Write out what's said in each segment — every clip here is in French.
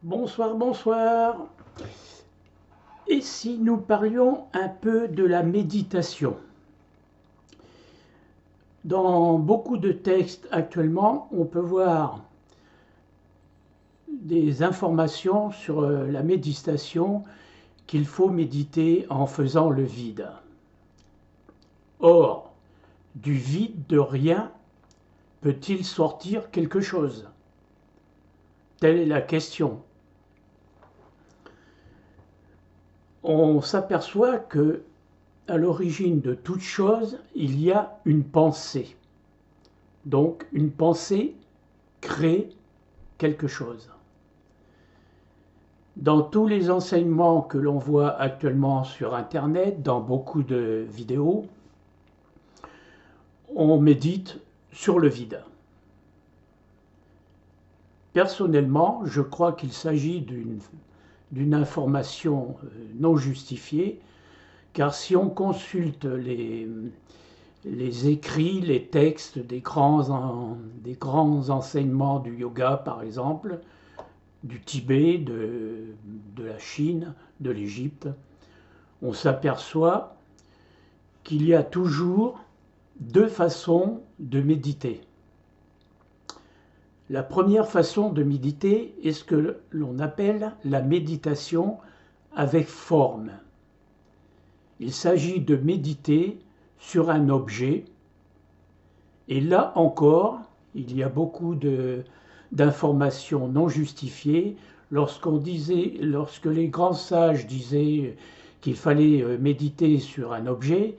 Bonsoir, bonsoir. Et si nous parlions un peu de la méditation? Dans beaucoup de textes actuellement, on peut voir des informations sur la méditation, qu'il faut méditer en faisant le vide. Or, du vide de rien peut-il sortir quelque chose? Telle est la question. On s'aperçoit que à l'origine de toute chose, il y a une pensée. Donc une pensée crée quelque chose. Dans tous les enseignements que l'on voit actuellement sur Internet, dans beaucoup de vidéos, on médite sur le vide. Personnellement, je crois qu'il s'agit d'une information non justifiée, car si on consulte les écrits, les textes des grands enseignements du yoga, par exemple, du Tibet, de la Chine, de l'Égypte, on s'aperçoit qu'il y a toujours deux façons de méditer. La première façon de méditer est ce que l'on appelle la méditation avec forme. Il s'agit de méditer sur un objet, et là encore, il y a beaucoup d'informations non justifiées. Lorsque les grands sages disaient qu'il fallait méditer sur un objet,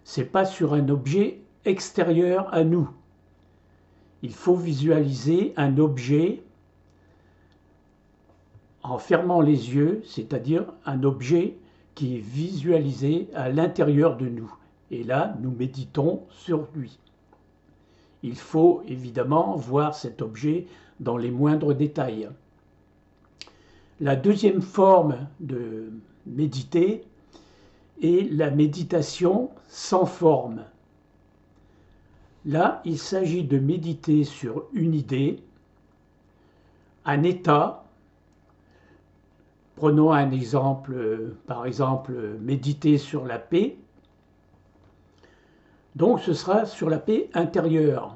c'est pas sur un objet extérieur à nous. Il faut visualiser un objet en fermant les yeux, c'est-à-dire un objet qui est visualisé à l'intérieur de nous. Et là, nous méditons sur lui. Il faut évidemment voir cet objet dans les moindres détails. La deuxième forme de méditer est la méditation sans forme. Là, il s'agit de méditer sur une idée, un état. Prenons un exemple, par exemple, méditer sur la paix. Donc ce sera sur la paix intérieure.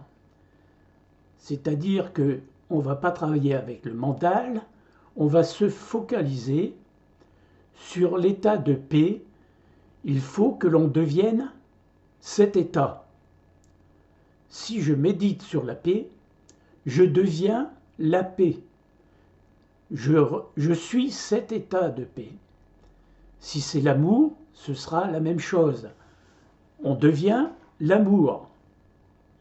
C'est-à-dire qu'on ne va pas travailler avec le mental, on va se focaliser sur l'état de paix. Il faut que l'on devienne cet état. Si je médite sur la paix, je deviens la paix. Je suis cet état de paix. Si c'est l'amour, ce sera la même chose. On devient l'amour.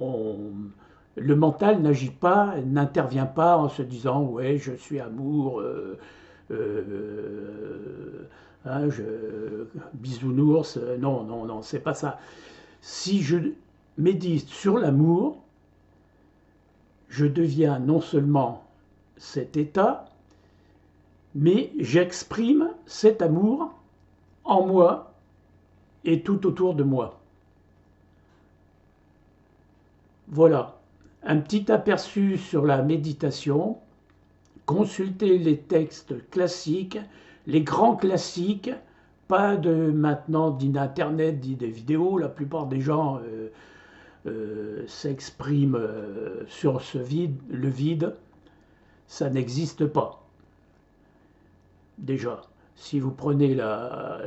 Le mental n'agit pas, n'intervient pas en se disant « ouais, je suis amour, bisounours ». Non, non, non, c'est pas ça. Si je médite sur l'amour, je deviens non seulement cet état, mais j'exprime cet amour en moi et tout autour de moi. Voilà, un petit aperçu sur la méditation. Consultez les textes classiques, les grands classiques, pas de maintenant d'internet, des vidéos. La plupart des gens s'expriment sur le vide. Ça n'existe pas. Déjà, si vous prenez la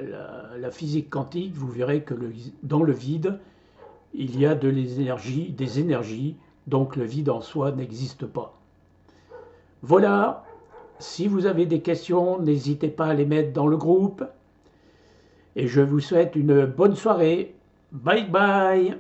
physique quantique, vous verrez que dans le vide, il y a des énergies, donc le vide en soi n'existe pas. Voilà, si vous avez des questions, n'hésitez pas à les mettre dans le groupe. Et je vous souhaite une bonne soirée. Bye bye!